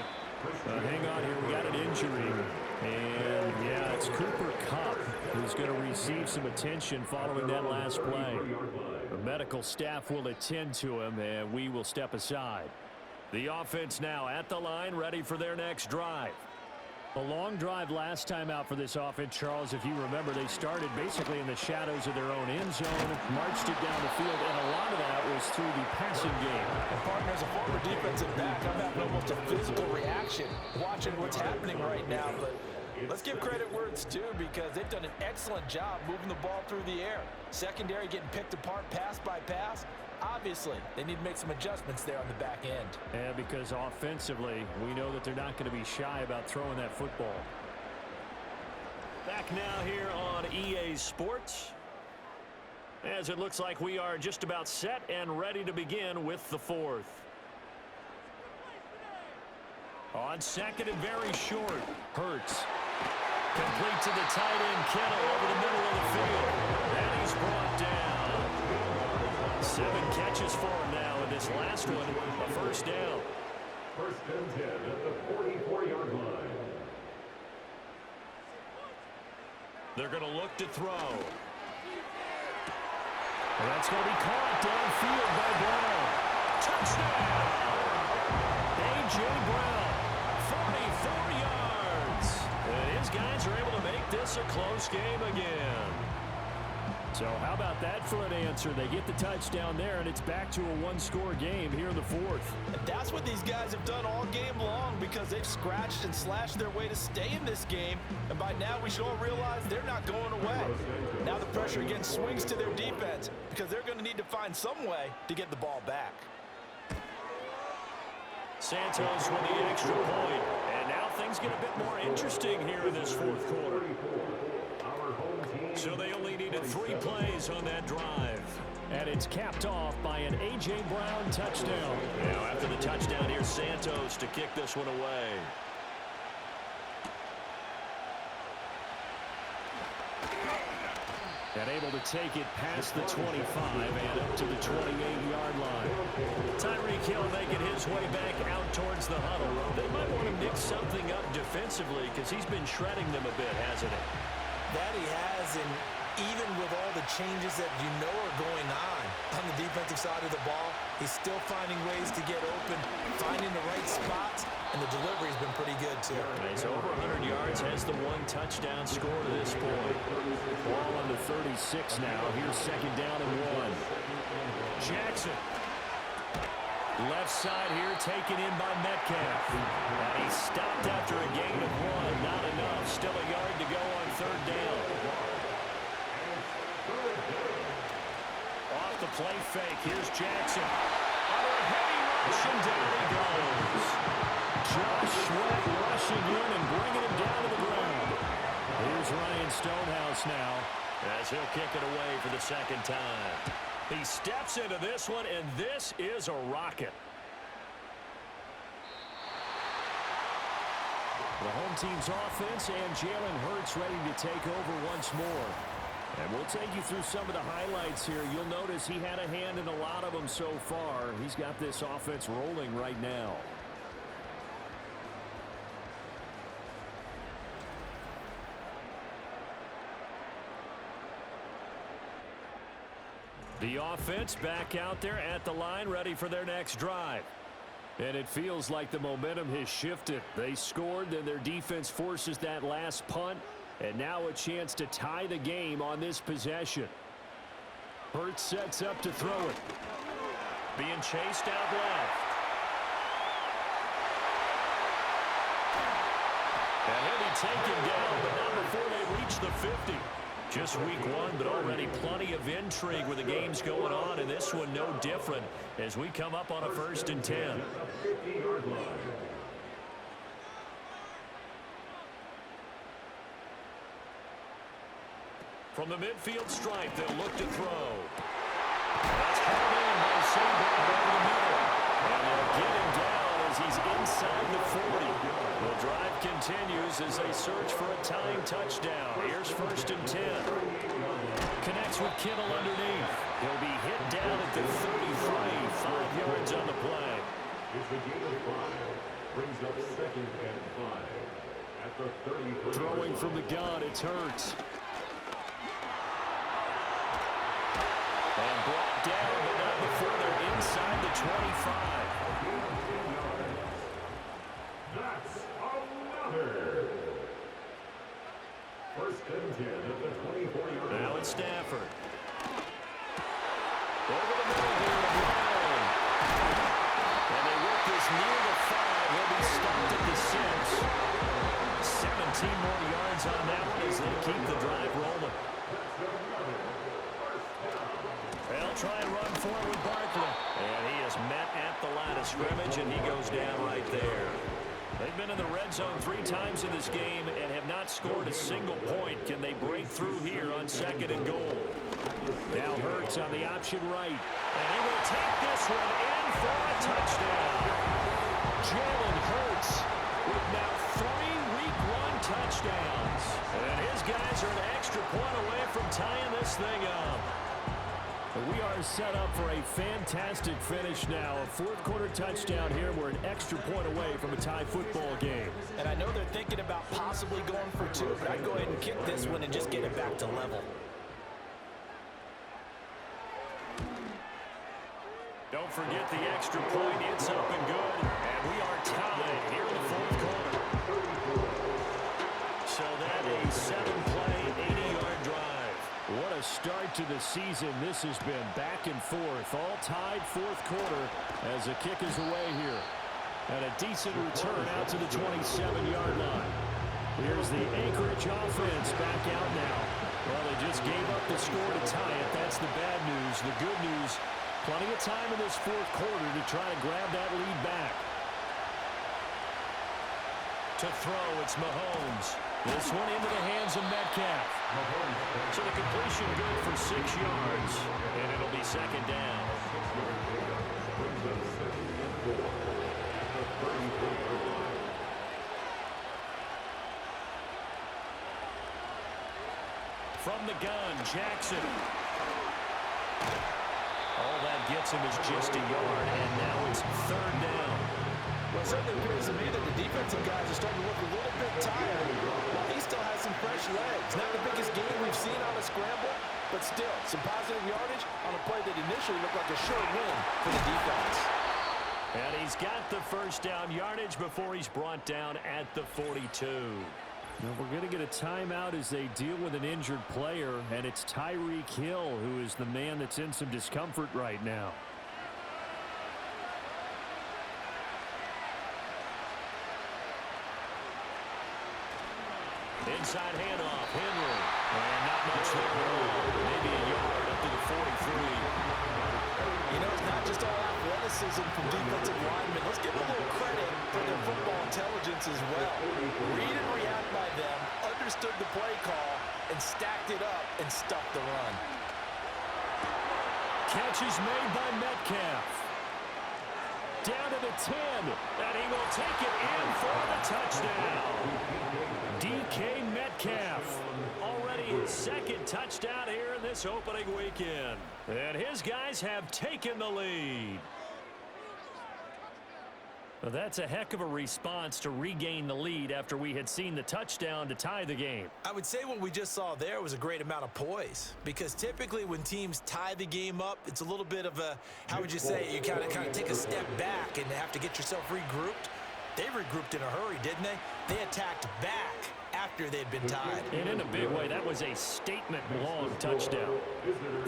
Hang on here, we got an injury. And, yeah, it's Cooper Kupp who's going to receive some attention following that last play. The medical staff will attend to him, and we will step aside. The offense now at the line, ready for their next drive. A long drive last time out for this offense, Charles. If you remember, they started basically in the shadows of their own end zone, marched it down the field, and a lot of that was through the passing game. And partner, as a former defensive back, I'm having almost a physical reaction watching what's happening right now. But let's give credit where it's due, because they've done an excellent job moving the ball through the air. Secondary getting picked apart pass by pass. Obviously, they need to make some adjustments there on the back end. And because offensively, we know that they're not going to be shy about throwing that football. Back now here on EA Sports, as it looks like we are just about set and ready to begin with the fourth. On second and very short, Hurts. Complete to the tight end, Kittle, over the middle of the field. And he's brought down. 7 catches for him now, and this last one, a first down. First and 10 at the 44-yard line. They're going to look to throw. And that's going to be caught downfield by Brown. Touchdown! A.J. Brown, 44 yards. And his guys are able to make this a close game again. So how about that for an answer? They get the touchdown there, and it's back to a one-score game here in the fourth. And that's what these guys have done all game long, because they've scratched and slashed their way to stay in this game. And by now, we should all realize they're not going away. Now the pressure again swings to their defense, because they're going to need to find some way to get the ball back. Santos with the extra point. And now things get a bit more interesting here in this fourth quarter. So they only needed 3 plays on that drive. And it's capped off by an A.J. Brown touchdown. Now after the touchdown, here's Santos to kick this one away. And able to take it past the 25 and up to the 28-yard line. Tyreek Hill making his way back out towards the huddle. They might want to mix something up defensively, because he's been shredding them a bit, hasn't he? That he has, and even with all the changes that you know are going on the defensive side of the ball, he's still finding ways to get open, finding the right spots, and the delivery has been pretty good too. He's over 100 yards, has the 1 touchdown score to this point. Ball on the 36 now. Here's second down and 1. Jackson. Left side here, taken in by Metcalf. And he stopped after a gain of 1. Not enough. Still a yard to go on third down. Off the play fake. Here's Jackson. Under a heavy rush, and down he goes. Josh Sweat rushing in and bringing him down to the ground. Here's Ryan Stonehouse now, as he'll kick it away for the second time. He steps into this one, and this is a rocket. The home team's offense and Jalen Hurts ready to take over once more. And we'll take you through some of the highlights here. You'll notice he had a hand in a lot of them so far. He's got this offense rolling right now. The offense back out there at the line, ready for their next drive. And it feels like the momentum has shifted. They scored, then their defense forces that last punt, and now a chance to tie the game on this possession. Hurts sets up to throw it. Being chased out left. And he'll be taken down, but not before they reach the 50. Just week 1, but already plenty of intrigue with the games going on, and this one no different as we come up on a 1st and 10. From the midfield stripe, they'll look to throw. That's held in by Saban over the middle. And they'll get him down as as he's inside the 40. The drive continues as they search for a tying touchdown. Here's 1st and 10. Connects with Kittle underneath. He'll be hit down at the 33, 5 yards on the play. It's a gain of 5. Brings up 2nd and 5. At the 33. Throwing from the gun, it's Hurts. And brought down, but not before they're inside the 25. That's another. 1st and 10 at the 24-yard line. Now it's Stafford. Over the middle here, Brown. And they work this near the 5. He'll be stopped at the 6. 17 more yards on that one as they keep the drive rolling. They'll try and run forward with Barkley. And he is met at the line of scrimmage, and he goes down right there. They've been in the red zone 3 times in this game and have not scored a single point. Can they break through here on 2nd and goal? Now Hurts on the option right. And he will take this one in for a touchdown. Jalen Hurts with now 3 Week 1 touchdowns. And his guys are an extra point away from tying this thing up. We are set up for a fantastic finish now. A 4th quarter touchdown here. We're an extra point away from a tie football game. And I know they're thinking about possibly going for 2, but I'd go ahead and kick this one and just get it back to level. Don't forget the extra point. It's up and good. And we are tied here in the 4th quarter. So that a 7-play, 80-yard drive. What a start to the season this has been. Back and forth, all tied 4th quarter as the kick is away here. And a decent return out to the 27-yard line. Here's the Anchorage offense back out now. Well, they just gave up the score to tie it. That's the bad news. The good news, plenty of time in this 4th quarter to try to grab that lead back. To throw, it's Mahomes. This one into the hands of Metcalf. So the completion good for 6 yards, and it'll be 2nd down. From the gun, Jackson. All that gets him is just a yard, and now it's 3rd down. Well, it certainly appears to me that the defensive guys are starting to look a little bit tired, while he still has some fresh legs. Not the biggest game we've seen on a scramble, but still, some positive yardage on a play that initially looked like a sure win for the defense. And he's got the 1st down yardage before he's brought down at the 42. Now we're going to get a timeout as they deal with an injured player, and it's Tyreek Hill who is the man that's in some discomfort right now. Inside handoff, Henry. And not much there at all. Maybe a yard up to the 43. You know, it's not just all athleticism from defensive linemen. Let's give them a little credit for their football intelligence as well. Read and react by them, understood the play call, and stacked it up and stuffed the run. Catch is made by Metcalf. Down to the 10, and he will take it in for the touchdown. DK Metcalf, already his 2nd touchdown here in this opening weekend. And his guys have taken the lead. Well, that's a heck of a response to regain the lead after we had seen the touchdown to tie the game. I would say what we just saw there was a great amount of poise, because typically when teams tie the game up, it's a little bit of a, how would you say, you kind of take a step back and have to get yourself regrouped. They regrouped in a hurry, didn't they? They attacked back after they'd been tied. And in a big way, that was a statement-long touchdown.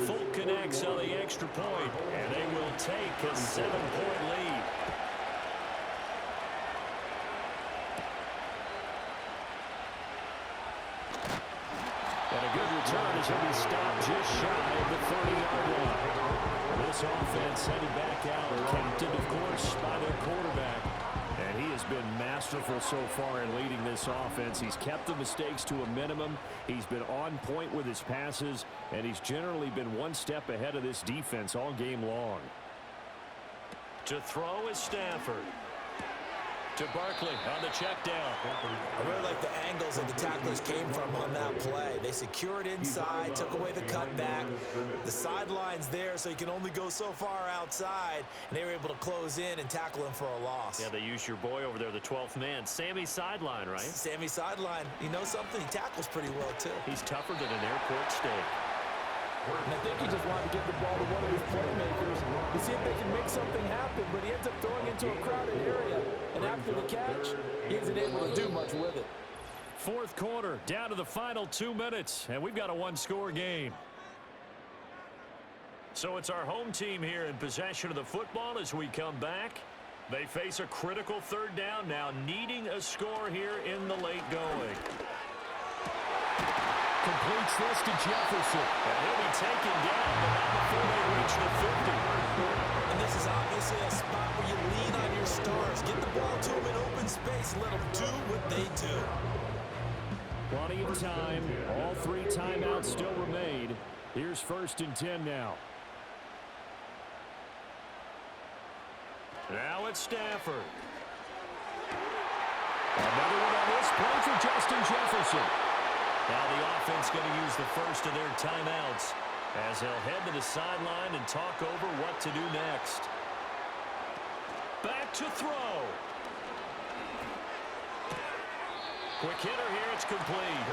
Folk connects on the extra point, and they will take a 7-point lead. And a good return as he'll be stopped just shy of the 30-yard line. This offense headed back out, captained, of course, by their quarterback. And he has been masterful so far in leading this offense. He's kept the mistakes to a minimum. He's been on point with his passes, and he's generally been one step ahead of this defense all game long. To throw is Stafford. to Barkley on the check down. I really like the angles that the tacklers came from on that play. They secured inside, took away the cutback. The sideline's there, so you can only go so far outside, and they were able to close in and tackle him for a loss. Yeah, they used your boy over there, the 12th man. Sammy sideline, right? Sammy sideline. You know something? He tackles pretty well, too. He's tougher than an airport steak. And I think he just wanted to get the ball to one of his playmakers to see if they can make something happen, but he ends up throwing into a crowded area, and after the catch, he isn't able to do much with it. Fourth quarter, down to the final 2 minutes, and we've got a one-score game. So it's our home team here in possession of the football as we come back. They face a critical third down now, needing a score here in the late going. Completes this to Jefferson. And he'll be taken down, but not before they reach the 50. And this is obviously a spot where you lean on your stars. Get the ball to them in open space. Let them do what they do. Plenty of time. All 3 timeouts still remain. Here's 1st and 10 now. Now it's Stafford. Another one on this play for Justin Jefferson. Now the offense going to use the first of their timeouts as they'll head to the sideline and talk over what to do next. Back to throw. Quick hitter here, it's complete.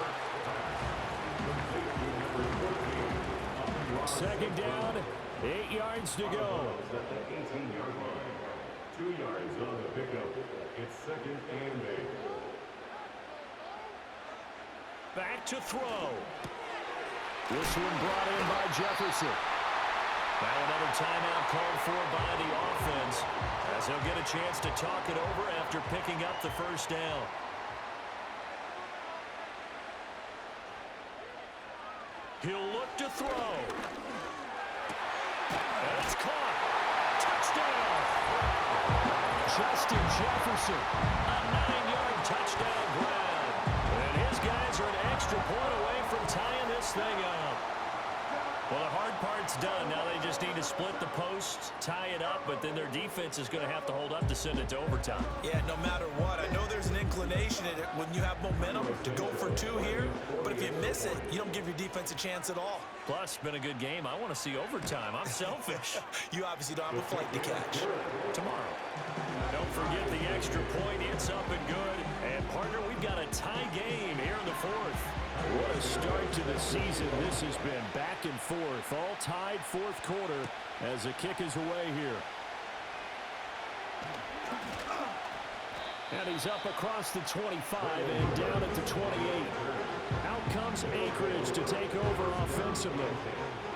Second down, 8 yards to go. At the 18-yard line. 2 yards on the pickup. It's 2nd and 8. Back to throw. This one brought in by Jefferson. Now another timeout called for by the offense as they'll get a chance to talk it over after picking up the first down. He'll look to throw. And it's caught. Touchdown. Justin Jefferson. A 9-yard touchdown grab. And his guys are an extra point away from tying this thing up. Well, the hard part's done. Now they just need to split the posts, tie it up, but then their defense is going to have to hold up to send it to overtime. Yeah, no matter what. I know there's an inclination in it when you have momentum to go for 2 here, but if you miss it, you don't give your defense a chance at all. Plus, it's been a good game. I want to see overtime. I'm selfish. You obviously don't have a flight to catch. Tomorrow. Don't forget the extra point. It's up and good. And, partner, we've got a tie game here in the 4th. What a start to the season this has been. Back and forth. All tied 4th quarter as the kick is away here. And he's up across the 25 and down at the 28. Out comes Anchorage to take over offensively.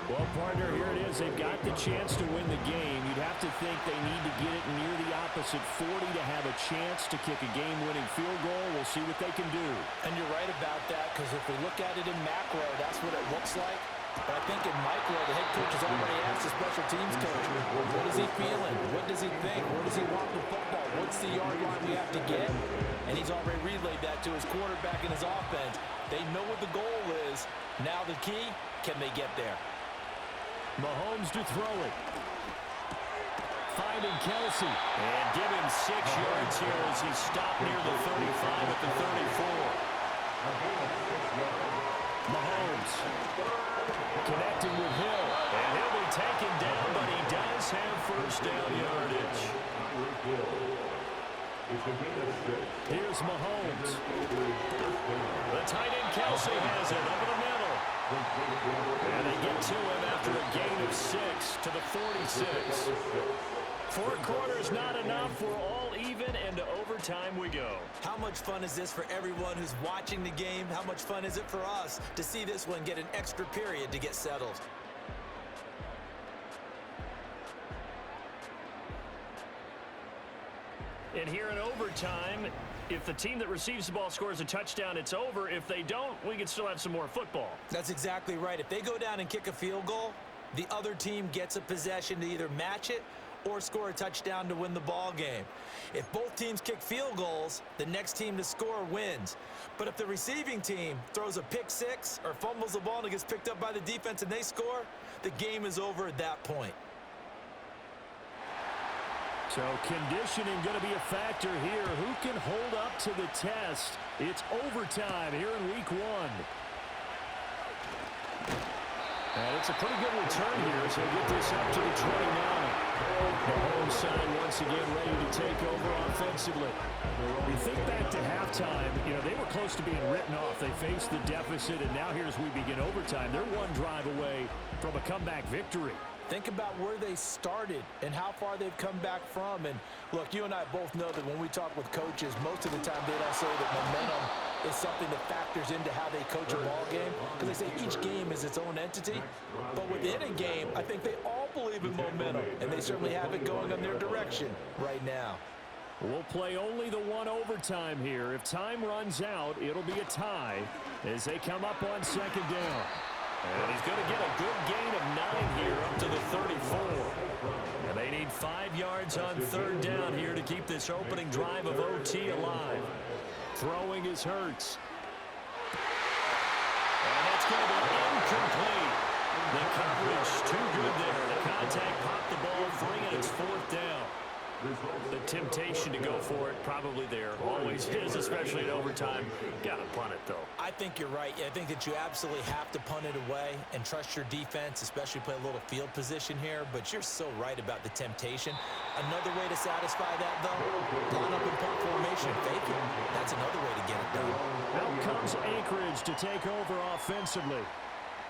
Well, partner, here it is. They've got the chance to win the game. You'd have to think they need to get it near the opposite 40 to have a chance to kick a game-winning field goal. We'll see what they can do. And you're right about that, because if we look at it in macro, that's what it looks like. But I think in micro, the head coach has already asked the special teams coach, what is he feeling? What does he think? Where does he want the football? What's the yard line we have to get? And he's already relayed that to his quarterback and his offense. They know what the goal is. Now the key, can they get there? Mahomes to throw it. Finding Kelsey. And give him 6 yards here as he stopped near the 35 at the 34. Mahomes connecting with Hill. And he'll be taken down, but he does have first down yardage. Here's Mahomes. The tight end Kelsey has it over the middle. And they get to him after a gain of 6 to the 46. 4 quarters not enough. We're all even, and to overtime we go. How much fun is this for everyone who's watching the game? How much fun is it for us to see this one get an extra period to get settled? And here in overtime, if the team that receives the ball scores a touchdown, it's over. If they don't, we can still have some more football. That's exactly right. If they go down and kick a field goal, the other team gets a possession to either match it or score a touchdown to win the ball game. If both teams kick field goals, the next team to score wins. But if the receiving team throws a pick six or fumbles the ball and it gets picked up by the defense and they score, the game is over at that point. So conditioning going to be a factor here. Who can hold up to the test? It's overtime here in week 1. And it's a pretty good return here as they get this up to the 29. The home side once again ready to take over offensively. We think back to halftime, they were close to being written off. They faced the deficit, and now here's we begin overtime. They're one drive away from a comeback victory. Think about where they started and how far they've come back from. And look, you and I both know that when we talk with coaches, most of the time they don't say that momentum is something that factors into how they coach a ball game, because they say each game is its own entity. But within a game, I think they all believe in momentum, and they certainly have it going in their direction right now. We'll play only the one overtime here. If time runs out, it'll be a tie as they come up on second down. And he's going to get a good gain of 9 here up to the 34. And they need 5 yards on third down here to keep this opening drive of OT alive. Throwing is Hurts. And that's going to be incomplete. The coverage too good there. The contact popped the ball free, and it's 4th down. The temptation to go for it probably there. Always is, especially in overtime. Got to punt it, though. I think you're right. I think that you absolutely have to punt it away and trust your defense, especially play a little field position here. But you're so right about the temptation. Another way to satisfy that, though, line up in punt formation and fake it. That's another way to get it done. Out comes Anchorage to take over offensively.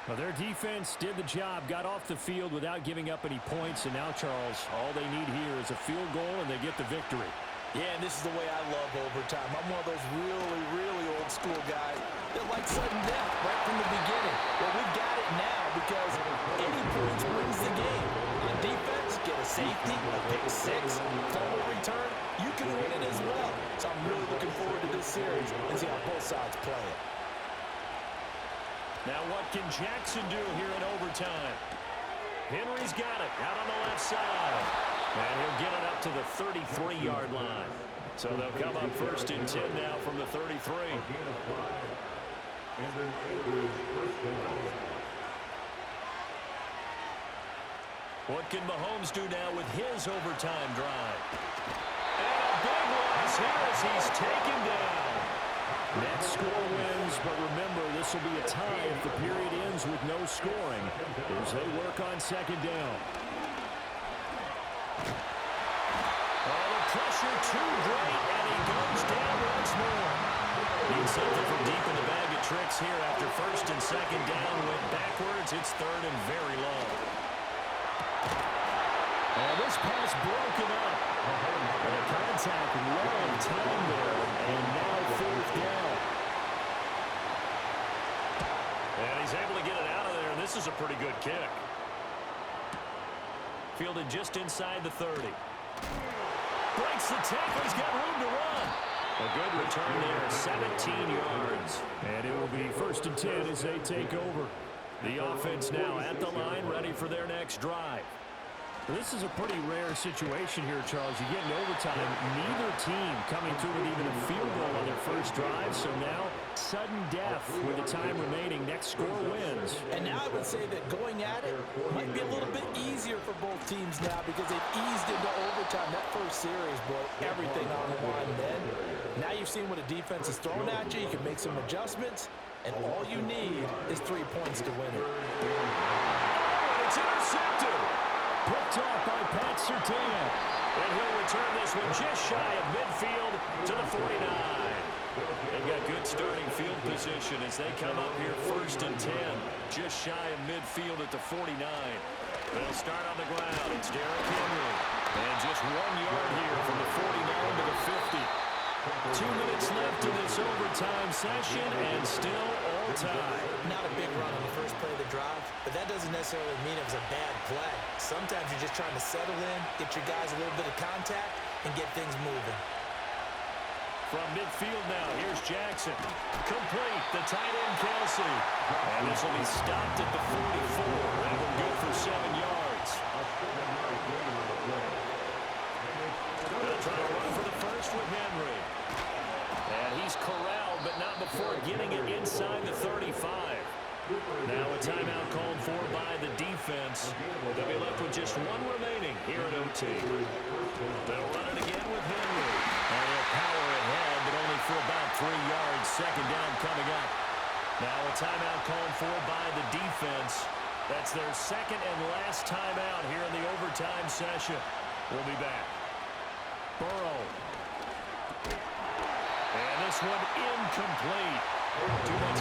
Well, their defense did the job, got off the field without giving up any points, and now, Charles, all they need here is a field goal, and they get the victory. Yeah, and this is the way I love overtime. I'm one of those really, really old school guys that like sudden death right from the beginning. Well, we've got it now because any points wins the game. On defense, get a safety, a pick 6, fumble return, you can win it as well. So I'm really looking forward to this series and see how both sides play it. Now what can Jackson do here in overtime? Henry's got it out on the left side. And he'll get it up to the 33-yard line. So they'll come up 1st and 10 now from the 33. What can Mahomes do now with his overtime drive? And a big loss here as he's taken down. Next score wins, but remember, this will be a tie if the period ends with no scoring as they work on second down. Oh, the pressure too great, and he goes down once more. Needs something from deep in the bag of tricks here after 1st and 2nd down. Went backwards. It's 3rd and very long. And this pass broken up. And a contact long time there, and now 4th down. And he's able to get it out of there, and this is a pretty good kick. Fielded just inside the 30. Breaks the tackle, he's got room to run. A good return there, 17 yards. And it will be 1st and 10 as they take over. The offense now at the line, ready for their next drive. This is a pretty rare situation here, Charles. You get in overtime, neither team coming through with even a field goal on their first drive. So now, sudden death with the time remaining. Next score wins. And now I would say that going at it might be a little bit easier for both teams now because they've eased into overtime. That first series, boy, everything on the line then. Now you've seen what a defense is throwing at you. You can make some adjustments, and all you need is 3 points to win it. It's intercepted. Picked off by Pat Surtain. And he'll return this one just shy of midfield to the 49. They've got good starting field position as they come up here 1st and 10. Just shy of midfield at the 49. They'll start on the ground. It's Derrick Henry. And just 1 yard here from the 49 to the 50. 2 minutes left in this overtime session, and still all tied. Not a big run on the first play of the drive, but that doesn't necessarily mean it was a bad play. Sometimes you're just trying to settle in, get your guys a little bit of contact, and get things moving. From midfield now, here's Jackson. Complete, the tight end Kelsey. And this will be stopped at the 44. That will go for 7 yards. They'll try to run for the first with Henry. And he's corralled, but not before getting it inside the 35. Now a timeout called for by the defense. They'll be left with just one remaining here at OT. They'll run it again with Henry. And he'll power ahead, but only for about 3 yards. Second down coming up. Now a timeout called for by the defense. That's their second and last timeout here in the overtime session. We'll be back. Burrow. And this one incomplete. Too much